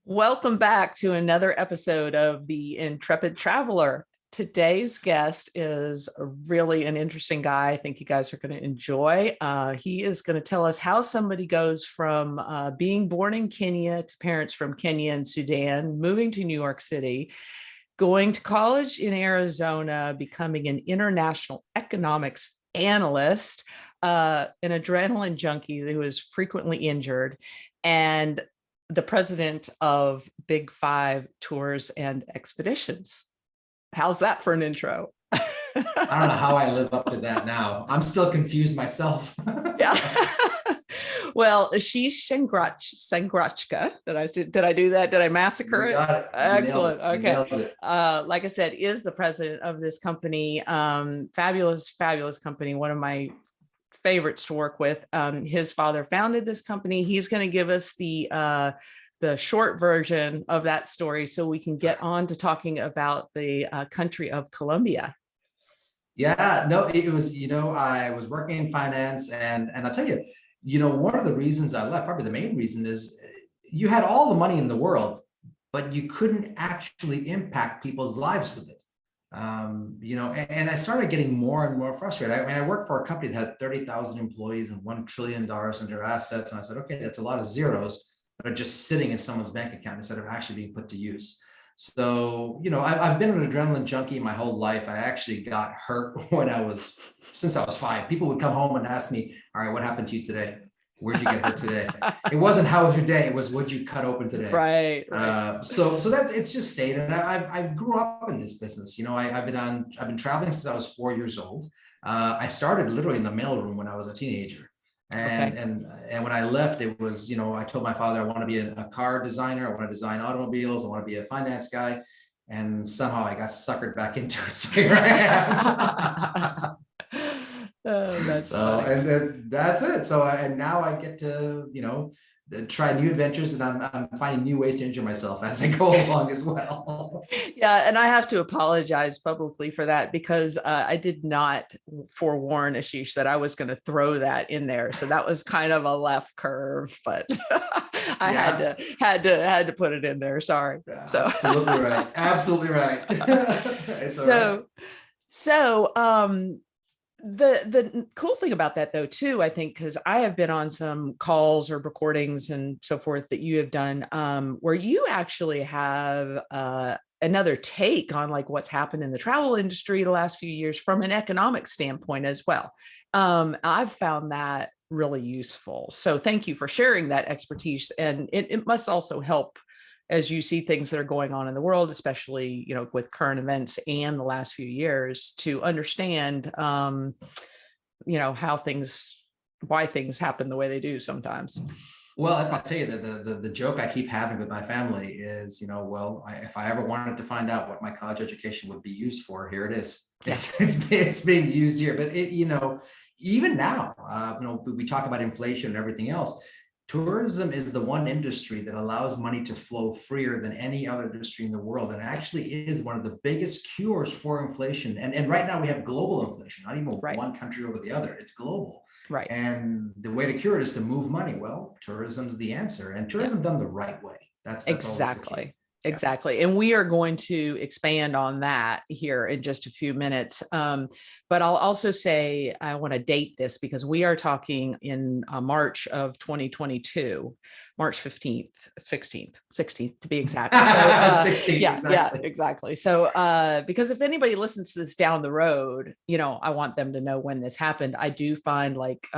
Welcome back to another episode of The Intrepid Traveler. Today's guest is really an interesting guy. I think you guys are going to enjoy. He is going to tell us how somebody goes from being born in Kenya to parents from Kenya and Sudan, moving to New York City, going to college in Arizona, becoming an international economics analyst, an adrenaline junkie who is frequently injured, and the president of Big Five Tours and Expeditions. How's that for an intro? I don't know how I live up to that now. I'm still confused myself. Yeah. Well, Ashish Sanghrajka. Did I do that? Did I massacre it? You got it. Excellent. Nailed Okay. it. Like I said, is the president of this company. Fabulous company. One of my favorites to work with. His father founded this company. He's going to give us the short version of that story so we can get on to talking about the country of Colombia. Yeah, no, it was, I was working in finance and I'll tell you, one of the reasons I left, probably the main reason is you had all the money in the world, but you couldn't actually impact people's lives with it. And I started getting more and more frustrated. I worked for a company that had 30,000 employees and $1 trillion in their assets. And I said, okay, that's a lot of zeros that are just sitting in someone's bank account instead of actually being put to use. So, I've been an adrenaline junkie my whole life. I actually got hurt since I was 5. People would come home and ask me, all right, what happened to you today? Where'd you get hurt today? It wasn't how was your day, it was what'd you cut open today. Right. So that it's just stayed. And I grew up in this business. I've been traveling since I was 4 years old. I started literally in the mailroom when I was a teenager. And when I left, it was, I told my father I want to be a car designer, I want to design automobiles, I want to be a finance guy. And somehow I got suckered back into it. So here I am. Oh, that's funny. And then that's it. So and now I get to try new adventures, and I'm finding new ways to injure myself as I go along as well. Yeah, and I have to apologize publicly for that because I did not forewarn Ashish that I was going to throw that in there. So that was kind of a left curve, but I had to put it in there. Sorry. Yeah, so absolutely right. Absolutely right. It's the cool thing about that though too, I think, because I have been on some calls or recordings and so forth that you have done where you actually have another take on like what's happened in the travel industry the last few years from an economic standpoint as well. I've found that really useful. So thank you for sharing that expertise. And it must also help as you see things that are going on in the world, especially, with current events and the last few years, to understand, why things happen the way they do sometimes. Well, I'll tell you that the joke I keep having with my family is, if I ever wanted to find out what my college education would be used for, here it is. Yeah. It's being used here. But even now, we talk about inflation and everything else. Tourism is the one industry that allows money to flow freer than any other industry in the world, and actually is one of the biggest cures for inflation. And right now we have global inflation, not even one country over the other. It's global. Right. And the way to cure it is to move money. Well, tourism's the answer, and tourism done the right way. That's exactly. Exactly. And we are going to expand on that here in just a few minutes. But I'll also say, I want to date this because we are talking in March of 2022, March 15th, 16th to be exact. So, 16th, yeah, exactly. So because if anybody listens to this down the road, I want them to know when this happened. I do find like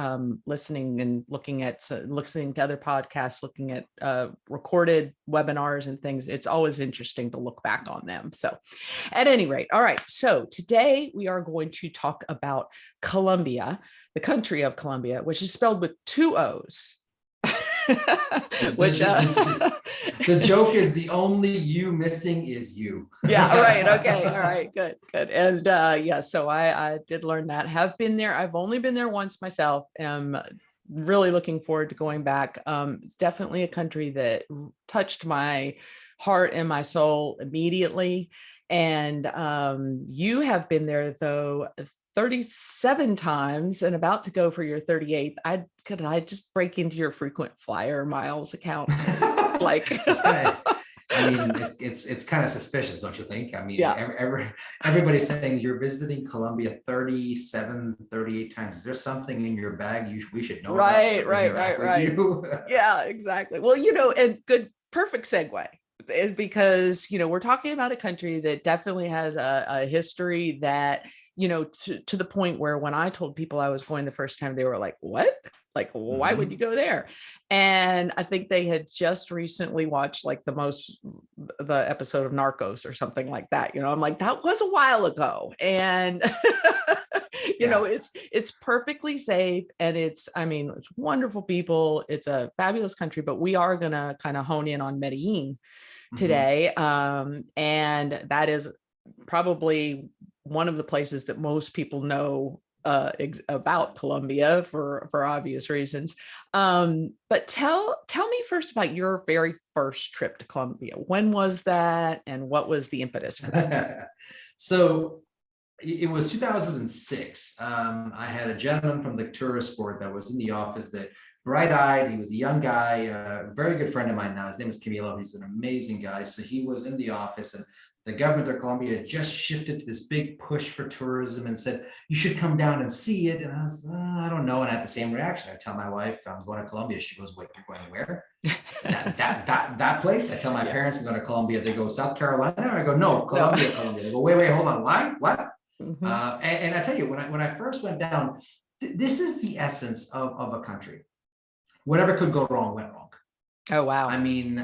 listening and listening to other podcasts, looking at recorded webinars and things, it's always interesting to look back on them. So at any rate, all right. So today we are going to talk about Colombia, the country of Colombia, which is spelled with 2 O's. Which the joke is the only U missing is you. Yeah, right. Okay. All right, good. And so I did learn that. Have been there. I've only been there once myself. Am really looking forward to going back. It's definitely a country that touched my heart and my soul immediately. And you have been there though 37 times and about to go for your 38th. Could I just break into your frequent flyer miles account? Like I mean, it's kind of suspicious, don't you think? I mean, Yeah. everybody's saying you're visiting Colombia 37, 38 times. Is there something in your bag we should know about that you're bringing back with you? Yeah, exactly. Well, and perfect segue is because, we're talking about a country that definitely has a history that, to the point where when I told people I was going the first time, they were like, what? Like, why would you go there? And I think they had just recently watched like the episode of Narcos or something like that. I'm like, that was a while ago. And Yeah. it's perfectly safe, and it's wonderful people. It's a fabulous country, but we are gonna kind of hone in on Medellin today. And that is probably one of the places that most people know about Colombia for obvious reasons. But tell me first about your very first trip to Colombia. When was that, and what was the impetus for that? So it was 2006. I had a gentleman from the tourist board that was in the office, that bright-eyed. He was a young guy, a very good friend of mine now. His name is Camilo. He's an amazing guy. So he was in the office, and the government of Colombia had just shifted to this big push for tourism and said, you should come down and see it. And I was, I don't know. And I had the same reaction. I tell my wife, I'm going to Colombia. She goes, wait, you're going where? that place? I tell my parents I'm going to Colombia. They go, South Carolina? I go, no, Colombia, Colombia. They go, wait, hold on. Why? What? And I tell you, when I first went down, this is the essence of a country. Whatever could go wrong went wrong. Oh, wow. I mean,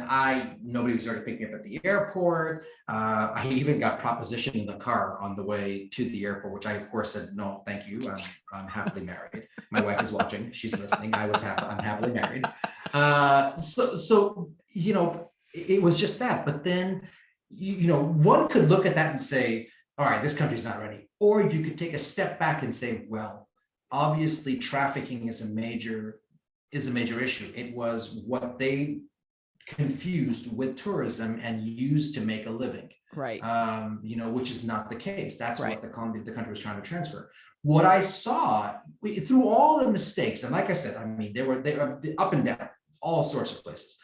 nobody was there to pick me up at the airport. I even got propositioned in the car on the way to the airport, which I of course said, no, thank you. I'm happily married. My wife is watching. She's listening. I'm happily married. So, it was just that. But then, one could look at that and say, all right, this country's not ready. Or you could take a step back and say, well, obviously trafficking is a major issue. It was what they confused with tourism and used to make a living. Right. Which is not the case. That's right. what the country was trying to transfer. What I saw through all the mistakes, and like I said, I mean, they were up and down, all sorts of places.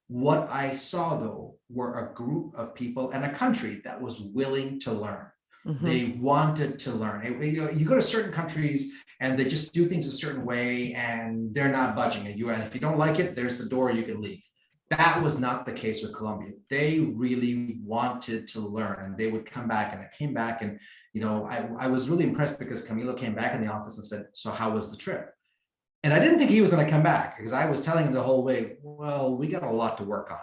What I saw, though, were a group of people and a country that was willing to learn. They wanted to learn. You go to certain countries and they just do things a certain way and they're not budging it. And if you don't like it, there's the door, you can leave. That was not the case with Colombia. They really wanted to learn, and they would come back. And I came back, and I was really impressed because Camilo came back in the office and said, so how was the trip? And I didn't think he was going to come back, because I was telling him the whole way, well, we got a lot to work on.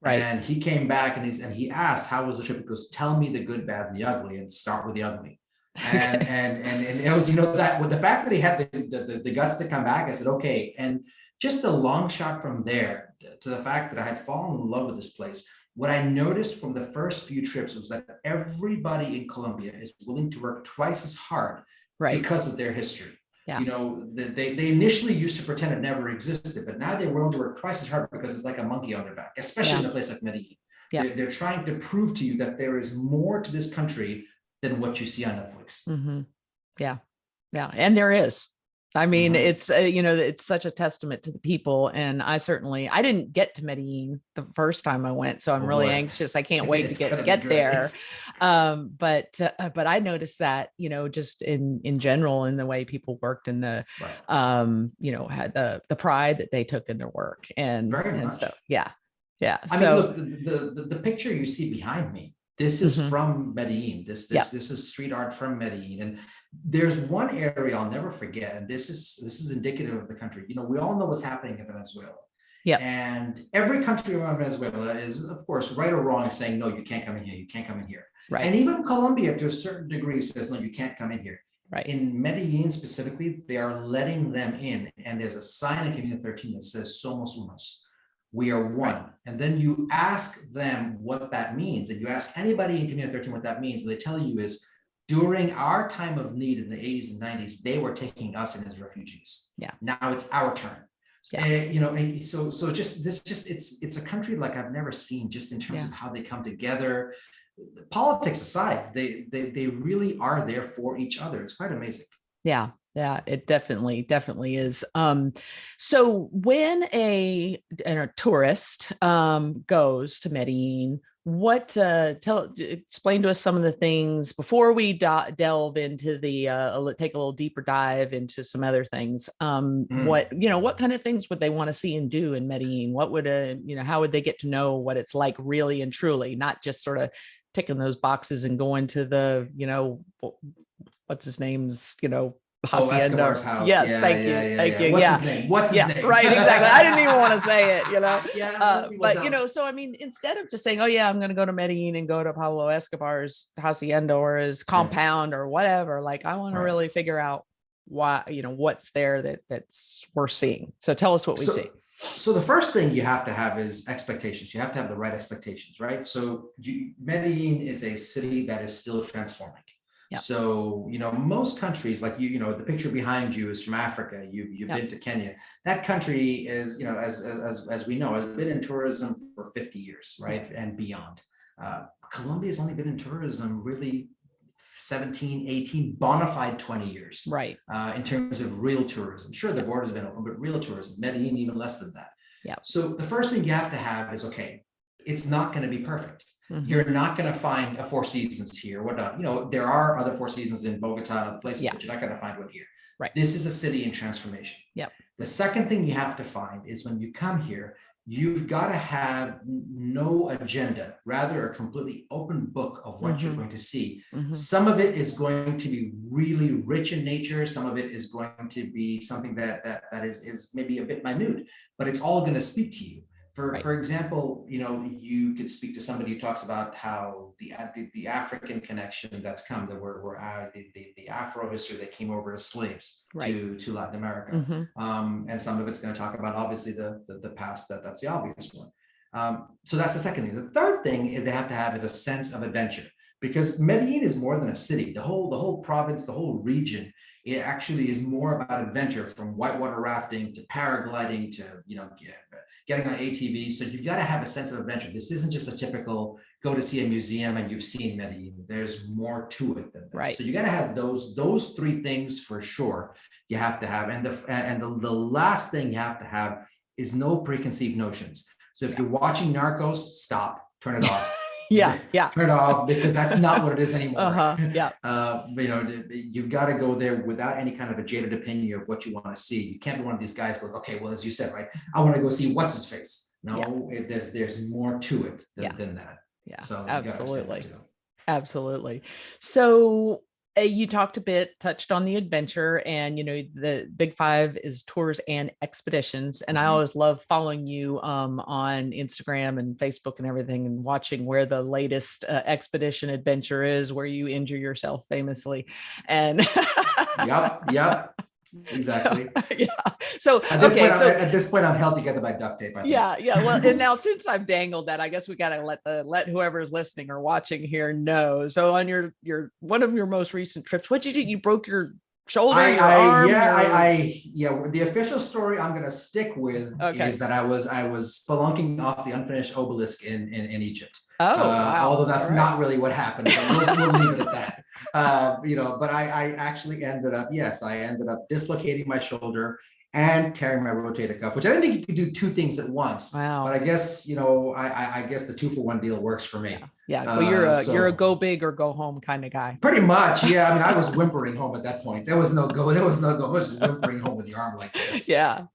Right. And he came back and he asked, how was the trip? He goes, tell me the good, bad, and the ugly, and start with the ugly. And it was, that with the fact that he had the guts to come back, I said, okay. And just a long shot from there to the fact that I had fallen in love with this place. What I noticed from the first few trips was that everybody in Colombia is willing to work twice as hard, right, because of their history. Yeah. They initially used to pretend it never existed, but now they're willing to work twice as hard because it's like a monkey on their back, especially in a place like Medellin. Yeah. They're trying to prove to you that there is more to this country than what you see on Netflix. Yeah. Yeah. And there is. I mean, it's, it's such a testament to the people. And I didn't get to Medellin the first time I went. So I'm really anxious. I can't wait to get there. But I noticed that, just in general, in the way people worked, and the, had the pride that they took in their work. And so, yeah. Yeah. I mean, look, the picture you see behind me, this is from Medellin. This is street art from Medellin. And there's one area I'll never forget, and this is indicative of the country. We all know what's happening in Venezuela. Yeah. And every country around Venezuela is, of course, right or wrong, saying, no, you can't come in here, you can't come in here. Right. And even Colombia, to a certain degree, says, no, you can't come in here. Right. In Medellin specifically, they are letting them in. And there's a sign in Community 13 that says, Somos Unos. We are one. Right. And then you ask them what that means. And you ask anybody in Community 13 what that means. And they tell you is, during our time of need in the 80s and 90s, they were taking us in as refugees. Yeah. Now it's our turn. Yeah. And so it's a country like I've never seen, just in terms of how they come together. Politics aside, they really are there for each other. It's quite amazing. Yeah. Yeah, it definitely is. So when a tourist goes to Medellin, what explain to us some of the things before we delve into the take a little deeper dive into some other things. Mm. What kind of things would they want to see and do in Medellin? What would how would they get to know what it's like really and truly, not just sort of ticking those boxes and going to the, what's his name's, Oh, hacienda. Escobar's house. Yes, Yeah, thank yeah, you, yeah, thank yeah. you. What's Yeah, his name? What's his yeah, name? right, exactly. I didn't even want to say it, Yeah, let's see. Well but done. so I mean, instead of just saying, oh yeah, I'm going to go to Medellin and go to Pablo Escobar's hacienda or his Yeah, compound or whatever, like I want to right. really figure out why, what's there that's worth seeing. So tell us what we see. So the first thing you have to have is expectations. You have to have the right expectations, right? So Medellin is a city that is still transforming. Yep. So, most countries like the picture behind you is from Africa. You've Yep. been to Kenya. That country is, as we know, has been in tourism for 50 years, right? Yep. And beyond. Colombia has only been in tourism really 17, 18, bona fide 20 years, right? In terms of real tourism. Sure, the border's been open, but real tourism, Medellin, even less than that. Yeah. So the first thing you have to have is, okay, it's not going to be perfect. Mm-hmm. You're not going to find a Four Seasons here. There are other Four Seasons in Bogota and other places, but you're not going to find one here. Right. This is a city in transformation. Yep. The second thing you have to find is when you come here, you've got to have no agenda, rather a completely open book of what you're going to see. Some of it is going to be really rich in nature. Some of it is going to be something that is maybe a bit minute, but it's all going to speak to you. For example, you could speak to somebody who talks about how the African connection that's come, that the Afro history that came over as slaves to Latin America, and some of it's going to talk about obviously the past. That's the obvious one. So that's the second thing. The third thing is they have to have is a sense of adventure, because Medellin is more than a city. The whole province, the whole region, it actually is more about adventure, from whitewater rafting to paragliding to getting on ATVs. So you've got to have a sense of adventure. This isn't just a typical go to see a museum and you've seen Medellin. There's more to it than that. Right. So you got to have those three things for sure. You have to have, and the last thing you have to have is no preconceived notions. So if you're watching Narcos, stop, turn it off. Yeah. Turn it off, because that's not what it is anymore. Yeah. You've got to go there without any kind of a jaded opinion of what you want to see. You can't be one of these guys going, okay, well, as you said, right, I want to go see what's his face. No, there's more to it than that. Yeah, so absolutely. So you touched on the adventure, and the Big Five is tours and expeditions, and I always love following you on Instagram and Facebook and everything, and watching where the latest expedition adventure is, where you injure yourself famously. And yep, exactly. So at this point I'm held together by duct tape. Yeah. Well, and now since I've dangled that, I guess we got to let whoever's listening or watching here know. So on your one of your most recent trips, what did you do? You broke your shoulder, your arm? The official story I'm going to stick with is that I was spelunking off the unfinished obelisk in Egypt. Oh, wow. Although that's not really what happened, but we'll leave it at that. But I actually ended up dislocating my shoulder and tearing my rotator cuff, which I didn't think you could do two things at once. Wow. But I guess, I guess the 2-for-1 deal works for me. Yeah. Well, you're a go big or go home kind of guy. Pretty much. Yeah. I mean, I was whimpering home at that point. There was no go. I was just whimpering home with your arm like this. Yeah.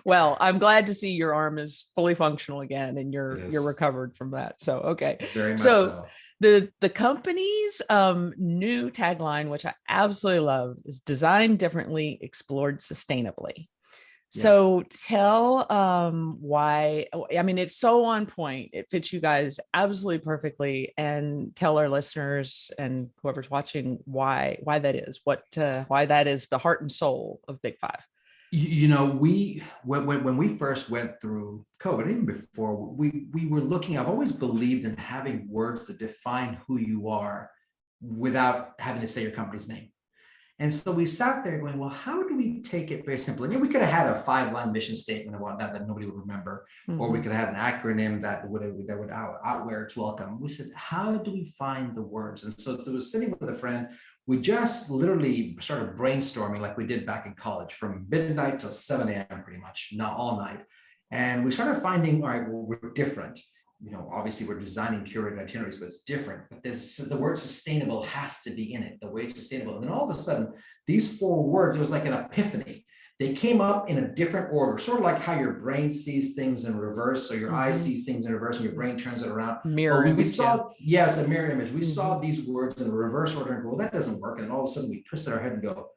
Well, I'm glad to see your arm is fully functional again, and you're recovered from that. So, okay. Very much so. The company's new tagline, which I absolutely love, is designed differently, explored sustainably. So tell why. I mean, it's so on point. It fits you guys absolutely perfectly, and tell our listeners and whoever's watching why that is. Why that is the heart and soul of Big Five. When we first went through COVID, even before, we were looking. I've always believed in having words that define who you are without having to say your company's name. And so we sat there going, well, how do we take it very simply? I mean, we could have had a 5-line mission statement and whatnot that nobody would remember, or we could have had an acronym that would outwear its welcome. We said, how do we find the words? And so I was sitting with a friend. We just literally started brainstorming like we did back in college from midnight till 7 a.m. pretty much, not all night. And we started finding, all right, well, we're different. Obviously we're designing curated itineraries, but it's different. But the word sustainable has to be in it, the way it's sustainable. And then all of a sudden, these 4 words, it was like an epiphany. They came up in a different order, sort of like how your brain sees things in reverse. So your eye sees things in reverse and your brain turns it around. Mirror image. We saw, yes, a mirror image. We saw these words in reverse order and go, well, that doesn't work. And all of a sudden we twisted our head and go,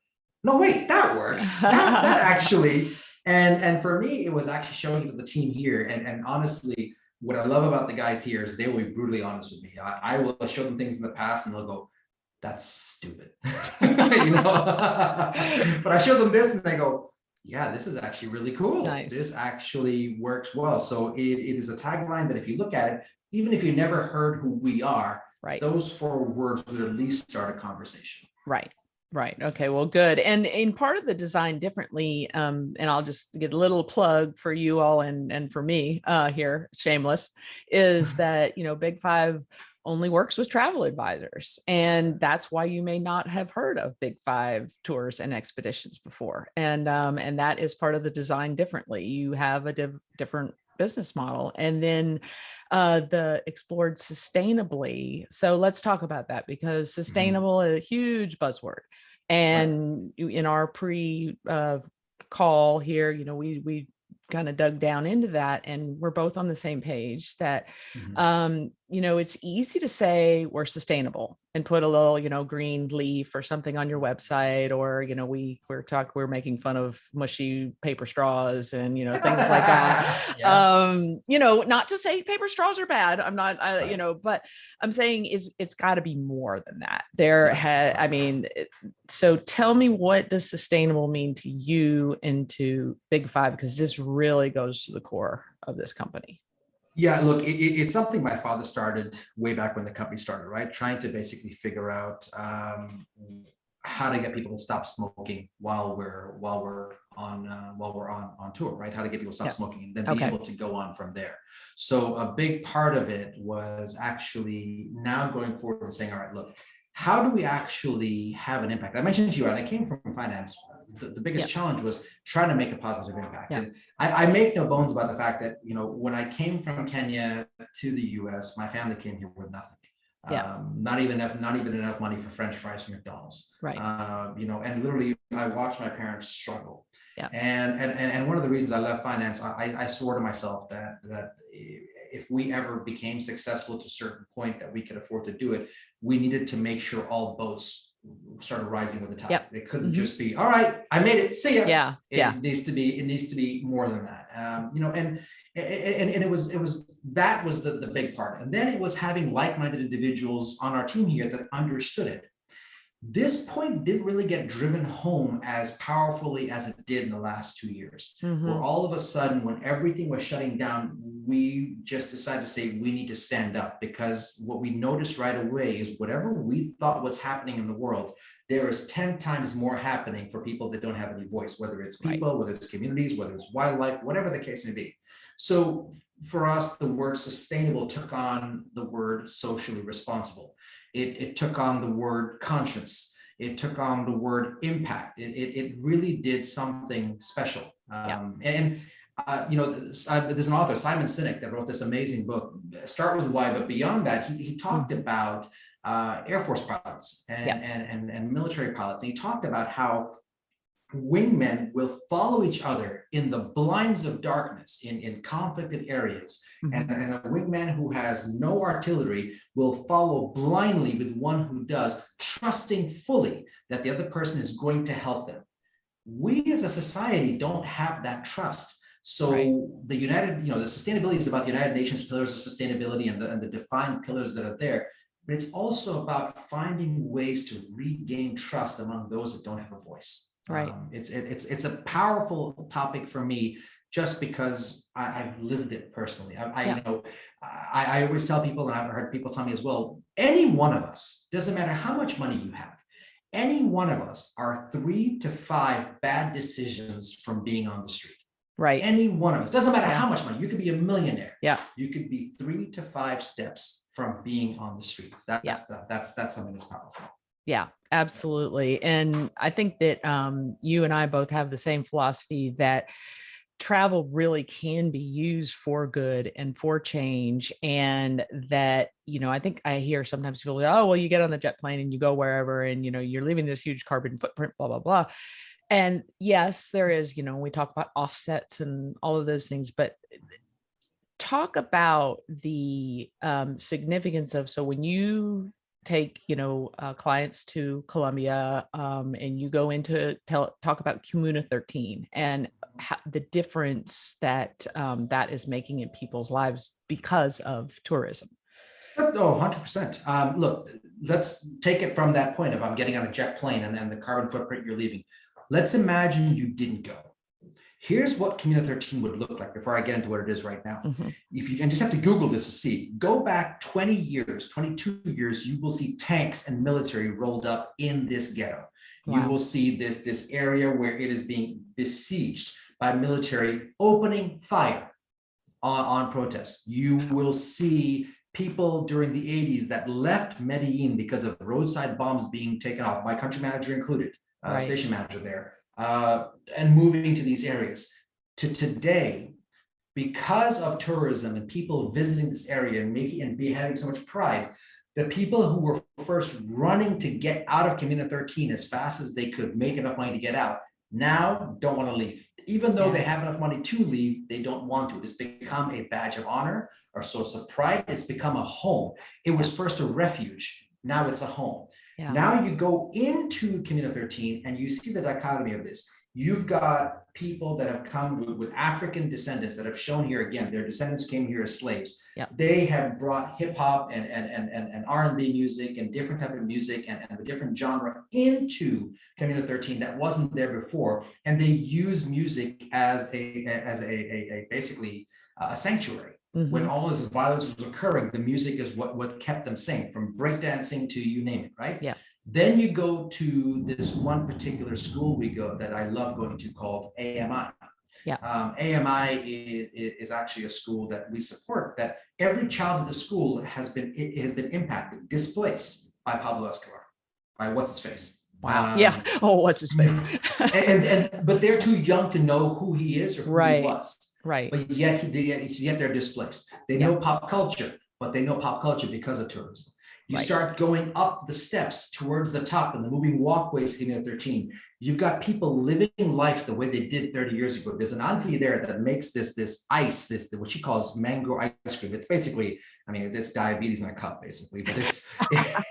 no, wait, that works. that actually, and for me, it was actually showing to the team here. And honestly, what I love about the guys here is they will be brutally honest with me. I will show them things in the past and they'll go, that's stupid. But I show them this and they go, yeah, this is actually really cool. Nice. This actually works well. So it is a tagline that if you look at it, even if you never heard who we are, those 4 words would at least start a conversation. Right. Okay. Well, good. And in part of the design differently, and I'll just get a little plug for you all and for me here, shameless, is that, Big Five only works with travel advisors. And that's why you may not have heard of Big Five tours and expeditions before. And that is part of the design differently. You have a different business model. And then the explored sustainably. So let's talk about that, because sustainable is a huge buzzword. And in our call here, we kind of dug down into that, and we're both on the same page that, it's easy to say we're sustainable and put a little, green leaf or something on your website, or, we're making fun of mushy paper straws and, things like that. Not to say paper straws are bad. I'm not, but I'm saying it's got to be more than that. So tell me, what does sustainable mean to you and to Big Five? Because this really goes to the core of this company. Yeah, look, it's something my father started way back when the company started, right? Trying to basically figure out how to get people to stop smoking while we're on tour, right? How to get people to stop smoking and then be able to go on from there. So a big part of it was actually now going forward and saying, all right, look, how do we actually have an impact? I mentioned to you, and I came from finance. The biggest challenge was trying to make a positive impact. And I make no bones about the fact that, when I came from Kenya to the US, my family came here with nothing. Not even enough money for French fries from McDonald's. Right. And literally I watched my parents struggle. Yeah. And one of the reasons I left finance, I swore to myself that if we ever became successful to a certain point that we could afford to do it, we needed to make sure all boats started rising with the tide. It couldn't just be, all right, I made it, see ya. It needs to be more than that. And it was the big part. And then it was having like-minded individuals on our team here that understood it. This point didn't really get driven home as powerfully as it did in the last 2 years, where all of a sudden, when everything was shutting down, we just decided to say we need to stand up, because what we noticed right away is whatever we thought was happening in the world, there is 10 times more happening for people that don't have any voice, whether it's people, whether it's communities, whether it's wildlife, whatever the case may be. So for us, the word sustainable took on the word socially responsible. It took on the word conscience. It took on the word impact. It really did something special. There's an author, Simon Sinek, that wrote this amazing book, Start With Why, but beyond that, he talked about Air Force pilots and military pilots. And he talked about how wingmen will follow each other in the blinds of darkness in conflicted areas. And a wingman who has no artillery will follow blindly with one who does, trusting fully that the other person is going to help them. We as a society don't have that trust. So the sustainability is about the United Nations pillars of sustainability and the defined pillars that are there. But it's also about finding ways to regain trust among those that don't have a voice. Right. It's a powerful topic for me, just because I've lived it personally. I always tell people, and I've heard people tell me as well, any one of us, doesn't matter how much money you have, any one of us are 3 to 5 bad decisions from being on the street. Right. Any one of us, doesn't matter Yeah. how much money, you could be a millionaire. Yeah. You could be 3 to 5 steps from being on the street. That's something that's powerful. Yeah, absolutely. And I think that you and I both have the same philosophy that travel really can be used for good and for change. And that, I think I hear sometimes people go, oh, well, you get on the jet plane and you go wherever, and, you're leaving this huge carbon footprint, blah, blah, blah. And yes, there is, we talk about offsets and all of those things, but talk about the significance of, so when you take, clients to Colombia and you go into talk about Comuna 13 and the difference that that is making in people's lives because of tourism. Oh, 100%. Look, let's take it from that point of I'm getting on a jet plane and the carbon footprint you're leaving. Let's imagine you didn't go. Here's what Comuna 13 would look like before I get into what it is right now. Mm-hmm. If you and just have to Google this to see, go back 20 years, 22 years, you will see tanks and military rolled up in this ghetto. Wow. You will see this area where it is being besieged by military opening fire on protests. You will see people during the 80s that left Medellin because of roadside bombs being taken off, my country manager included, right. Station manager there. And moving to these areas. To today, because of tourism and people visiting this area and having so much pride, the people who were first running to get out of Comuna 13 as fast as they could make enough money to get out, now don't want to leave. Even though they have enough money to leave, they don't want to. It's become a badge of honor or source of pride. It's become a home. It was first a refuge. Now it's a home. Yeah. Now you go into Comuna 13 and you see the dichotomy of this. You've got people that have come with African descendants that have shown here again, their descendants came here as slaves. Yep. They have brought hip hop and R&B music and different type of music and a different genre into Comuna 13 that wasn't there before. And they use music as a basically a sanctuary. Mm-hmm. When all this violence was occurring, the music is what kept them sane, from breakdancing to you name it, right? Yeah. Then you go to this one particular school we go that I love going to called AMI. Yeah. AMI is actually a school that we support, that every child in the school has been impacted, displaced by Pablo Escobar, by what's his face. Wow. Yeah. Oh, what's his face? But they're too young to know who he is or who he was. Right. But yet they're displaced. They know pop culture, but they know pop culture because of tourism. You start going up the steps towards the top and the moving walkways in 13. You've got people living life the way they did 30 years ago. There's an auntie there that makes this ice, what she calls mango ice cream. It's basically, it's diabetes in a cup basically, but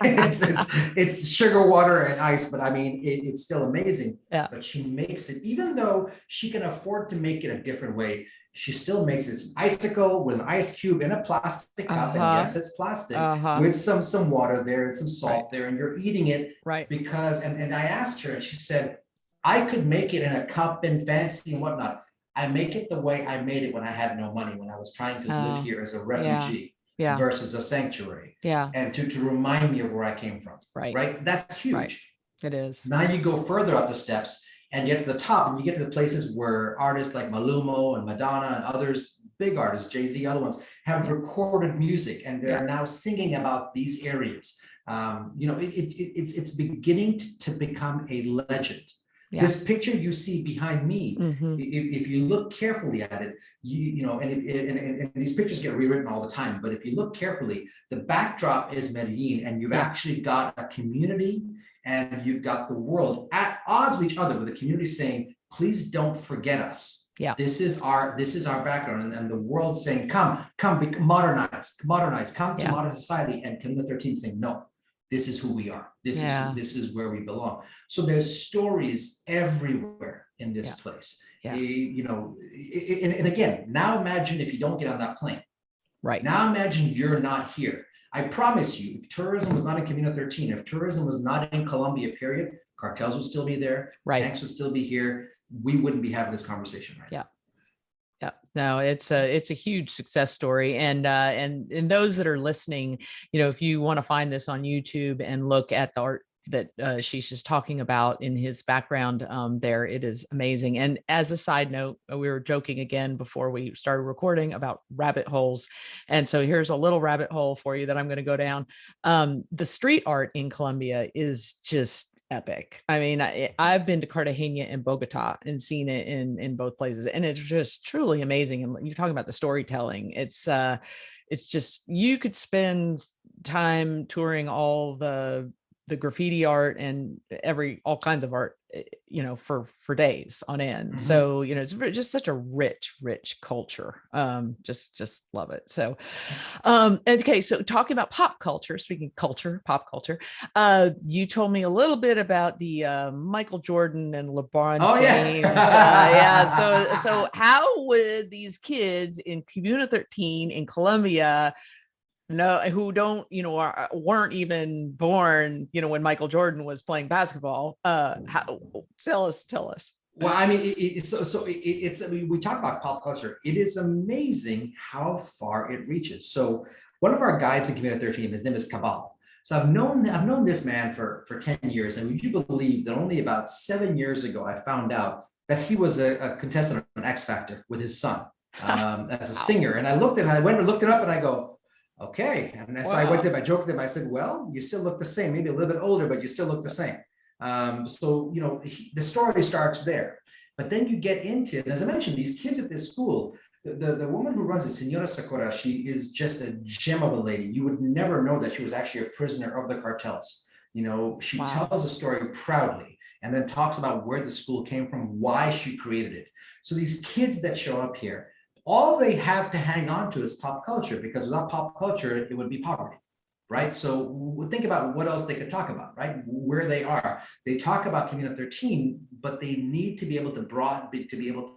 it's sugar water and ice, but it's still amazing. Yeah. But she makes it, even though she can afford to make it a different way, she still makes it. It's an icicle with an ice cube in a plastic cup. And yes, it's plastic with some water there and some salt there. And you're eating it because, and I asked her and she said, I could make it in a cup and fancy and whatnot. I make it the way I made it when I had no money, when I was trying to live here as a refugee versus a sanctuary. Yeah. And to remind me of where I came from. Right. That's huge. Right. It is. Now you go further up the steps and you get to the top and you get to the places where artists like Maluma and Madonna and others, big artists, Jay-Z, other ones, have recorded music and they're now singing about these areas. It's beginning to become a legend. Yeah. This picture you see behind me, if you look carefully at it, and these pictures get rewritten all the time, but if you look carefully, the backdrop is Medellin, and you've actually got a community and you've got the world at odds with each other, with the community saying, please don't forget us. Yeah. This is our background. And the world saying, come, be modernize, come to modern society. And Comuna 13 saying, no, this is who we are. This is where we belong. So there's stories everywhere in this place. Yeah. And again, now imagine if you don't get on that plane. Right. Now imagine you're not here. I promise you, if tourism was not in Comuna 13, if tourism was not in Colombia, period, cartels would still be there, tanks would still be here. We wouldn't be having this conversation right now. Yeah, no, it's a huge success story. And those that are listening, if you want to find this on YouTube and look at the art, that Ashish is talking about in his background there. It is amazing. And as a side note, we were joking again before we started recording about rabbit holes. And so here's a little rabbit hole for you that I'm going to go down. The street art in Colombia is just epic. I mean, I've been to Cartagena and Bogota and seen it in both places, and it's just truly amazing. And you're talking about the storytelling. It's just, you could spend time touring all the graffiti art and all kinds of art, for days on end. Mm-hmm. So, it's just such a rich culture. Just love it. So, okay. So talking about pop culture, speaking culture, pop culture, you told me a little bit about the Michael Jordan and LeBron James. Yeah. So how would these kids in Comuna 13 in Colombia who don't, weren't even born, when Michael Jordan was playing basketball? Tell us. Well, I mean, we talk about pop culture. It is amazing how far it reaches. So one of our guides in Community 13, his name is Cabal. So I've known this man for 10 years. And would you believe that only about 7 years ago, I found out that he was a contestant on X Factor with his son as a singer. And I went and looked it up and I go, okay. And so I went to him, I joked with him. I said, well, you still look the same, maybe a little bit older, but you still look the same. So, the story starts there, but then you get into it. And as I mentioned, these kids at this school, the woman who runs it, Senora Sakura, she is just a gem of a lady. You would never know that she was actually a prisoner of the cartels. She tells a story proudly and then talks about where the school came from, why she created it. So these kids that show up here, all they have to hang on to is pop culture, because without pop culture, it would be poverty, right? So think about what else they could talk about, right? Where they are. They talk about Community 13, but they need to be able to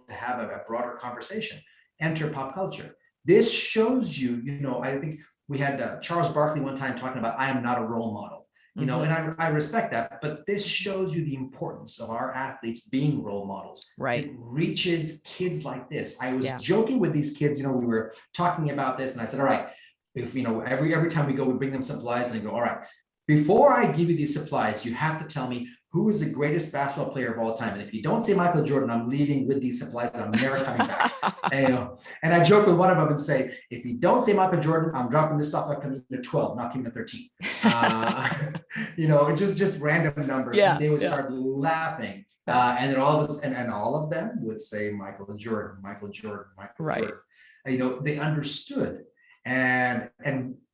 have a broader conversation. Enter pop culture. This shows you, I think we had Charles Barkley one time talking about, I am not a role model. And I respect that, but this shows you the importance of our athletes being role models. Right. It reaches kids like this. I was joking with these kids, we were talking about this and I said, all right, if, every time we go, we bring them supplies and they go, all right, before I give you these supplies, you have to tell me who is the greatest basketball player of all time. And if you don't say Michael Jordan, I'm leaving with these supplies. I'm never coming back. And I joke with one of them and say, if you don't say Michael Jordan, I'm dropping this stuff like coming to 12, not coming to 13. Just random numbers. Yeah, and they would start laughing. And then all of them would say Michael Jordan. Jordan. They understood. And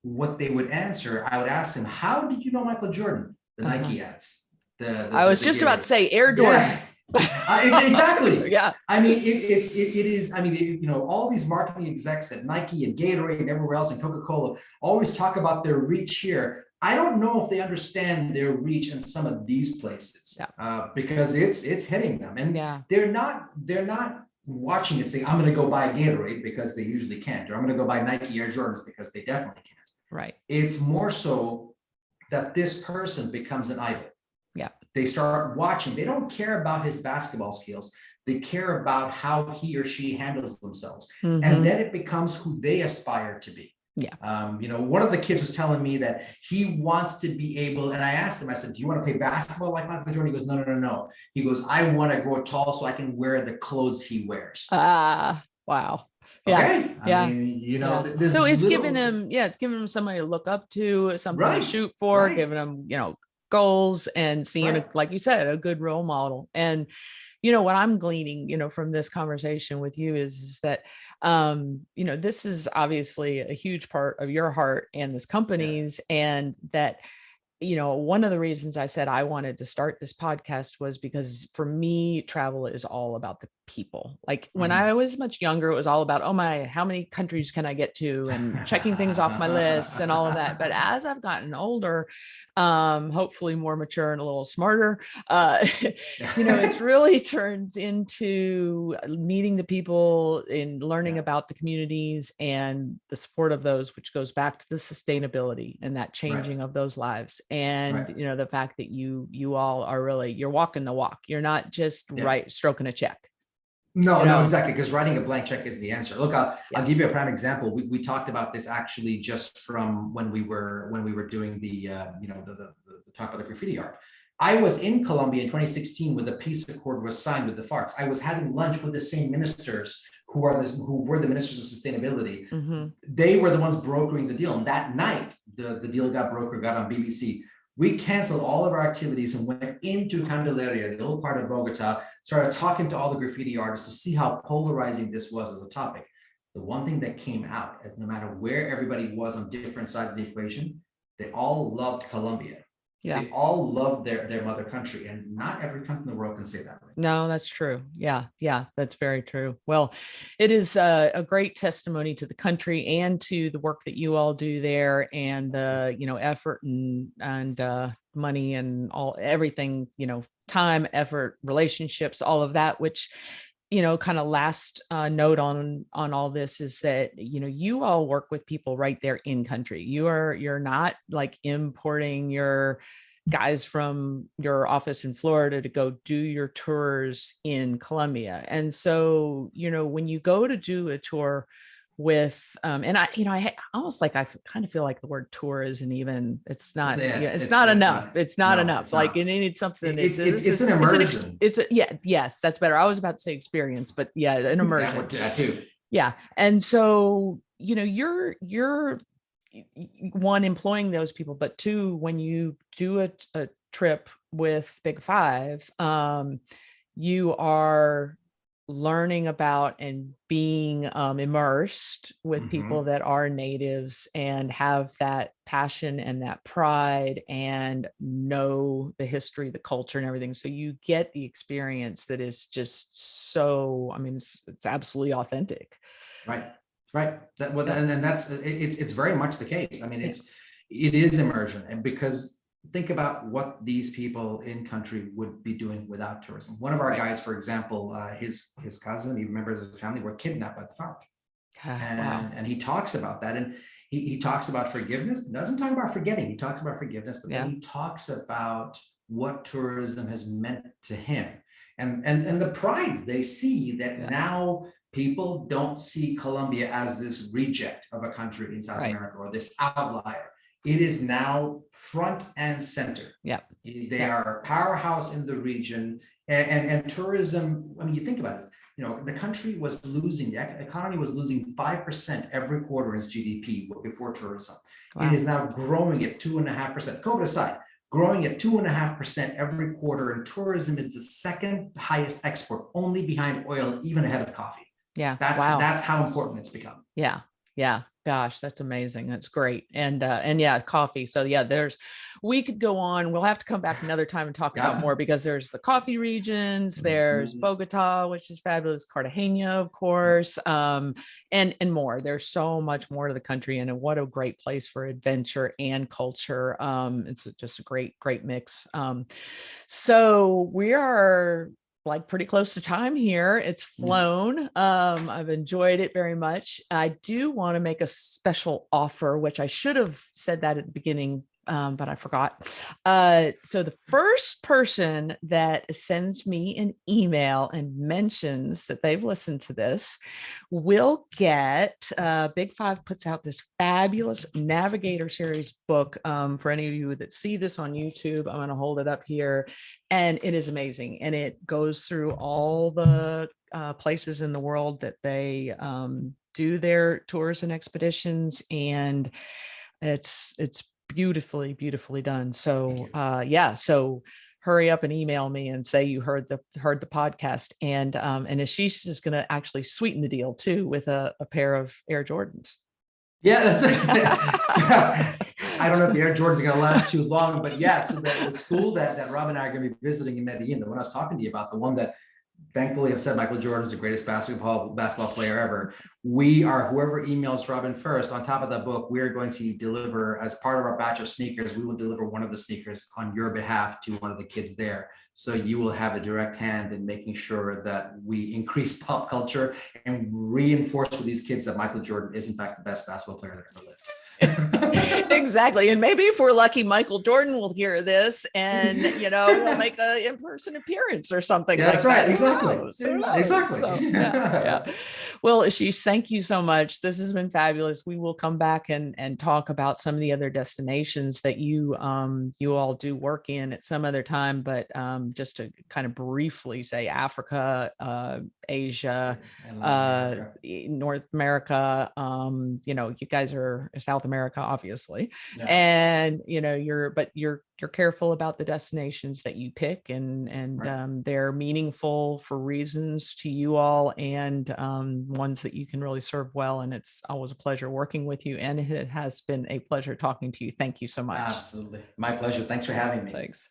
what they would answer, I would ask them, how did you know Michael Jordan? The Nike ads. I was just about to say Air Jordan. Exactly. Yeah. I mean, it is. I mean, all these marketing execs at Nike and Gatorade and everywhere else and Coca-Cola always talk about their reach here. I don't know if they understand their reach in some of these places because it's hitting them, and they're not watching it saying, I'm going to go buy Gatorade because they usually can't, or I'm going to go buy Nike Air Jordans because they definitely can't. Right. It's more so that this person becomes an idol. Yeah. They start watching. They don't care about his basketball skills. They care about how he or she handles themselves. Mm-hmm. And then it becomes who they aspire to be. Yeah. One of the kids was telling me that he wants to be able, and I asked him, I said, do you want to play basketball like Michael Jordan? He goes, no. He goes, I want to grow tall so I can wear the clothes he wears. Wow. Yeah. Okay. I mean, so it's giving him somebody to look up to, something to shoot for, giving him, goals, and seeing, like you said, a good role model. And what I'm gleaning, from this conversation with you is that, this is obviously a huge part of your heart and this company's, and that, one of the reasons I said I wanted to start this podcast was because for me, travel is all about the people. Like when I was much younger, it was all about, how many countries can I get to, and checking things off my list and all of that. But as I've gotten older, hopefully more mature and a little smarter, it's really turned into meeting the people and learning about the communities and the support of those, which goes back to the sustainability and that changing of those lives. And, the fact that you all are really, you're walking the walk. You're not just stroking a check. No, exactly. Because writing a blank check is the answer. Look, I'll give you a prime example. We talked about this actually just from when we were doing the talk about the graffiti art. I was in Colombia in 2016 when the peace accord was signed with the FARC. I was having lunch with the same ministers who were the ministers of sustainability. Mm-hmm. They were the ones brokering the deal. And that night, the deal got brokered, got on BBC. We canceled all of our activities and went into Candelaria, the little part of Bogota, started talking to all the graffiti artists to see how polarizing this was as a topic. The one thing that came out is no matter where everybody was on different sides of the equation, they all loved Colombia. Yeah. They all loved their mother country, and not every country in the world can say that. Right? No, that's true. Yeah, that's very true. Well, it is a great testimony to the country and to the work that you all do there, and the effort and money and everything, time, effort, relationships, all of that, which kind of last note on all this is that you all work with people right there in country. You're not like importing your guys from your office in Florida to go do your tours in Colombia. And so when you go to do a tour with and I almost like I kind of feel like the word tour isn't even, it's not enough. It's not enough. Like, it needs something. It's an immersion. Yes, that's better. I was about to say experience, but yeah, an immersion. That too. Yeah. And so you're one, employing those people, but two, when you do a trip with Big Five, you are learning about and being immersed with people that are natives and have that passion and that pride and know the history, the culture, and everything. So you get the experience that is just so, it's absolutely authentic. Right. And that's it's very much the case. It is immersion, and because think about what these people in country would be doing without tourism. One of our guys, for example, his cousin, he members of his family were kidnapped by the FARC. And he talks about that, and he talks about forgiveness. He doesn't talk about forgetting. He talks about forgiveness, but then he talks about what tourism has meant to him, and the pride they see that now people don't see Colombia as this reject of a country in South America or this outlier. It is now front and center. Yeah, they are a powerhouse in the region, and tourism. You think about it. The country was losing, the economy was losing 5% every quarter in its GDP before tourism. Wow. It is now growing at 2.5%. COVID aside, growing at 2.5% every quarter, and tourism is the second highest export, only behind oil, even ahead of coffee. Yeah, that's how important it's become. Yeah. Gosh, that's amazing. That's great. And yeah, coffee. So yeah, we could go on. We'll have to come back another time and talk about more, because there's the coffee regions, there's Bogota, which is fabulous, Cartagena, of course, and more. There's so much more to the country, and what a great place for adventure and culture. It's just a great mix. So we are like pretty close to time here. It's flown. I've enjoyed it very much. I do want to make a special offer, which I should have said that at the beginning, but I forgot. So the first person that sends me an email and mentions that they've listened to this will get, Big Five puts out this fabulous Navigator series book. For any of you that see this on YouTube, I'm going to hold it up here. And it is amazing. And it goes through all the places in the world that they do their tours and expeditions. And it's beautifully done. So so hurry up and email me and say you heard the podcast. And Ashish is going to actually sweeten the deal too with a pair of Air Jordans. Yeah, that's right. So, I don't know if the Air Jordans are going to last too long, but yeah, so the school that Rob and I are going to be visiting in Medellin, the one I was talking to you about, the one that thankfully have said Michael Jordan is the greatest basketball player ever. We are, whoever emails Robin first, on top of that book, we are going to deliver, as part of our batch of sneakers, we will deliver one of the sneakers on your behalf to one of the kids there. So you will have a direct hand in making sure that we increase pop culture and reinforce with these kids that Michael Jordan is in fact the best basketball player that ever lived. Exactly. And maybe if we're lucky, Michael Jordan will hear this and, he'll make an in-person appearance or something Yeah, like that's right. that. Exactly. Who knows? Who Yeah, knows? So, yeah, yeah. exactly. Well, Ashish, thank you so much. This has been fabulous. We will come back and talk about some of the other destinations that you all do work in at some other time. But just to kind of briefly say Africa, Asia, And Latin America. North America, you guys are South America, obviously. Yeah. And you're careful about the destinations that you pick, and Right. they're meaningful for reasons to you all, and ones that you can really serve well. And it's always a pleasure working with you, and it has been a pleasure talking to you. Thank you so much. Absolutely. My pleasure. Thanks for having me. Thanks.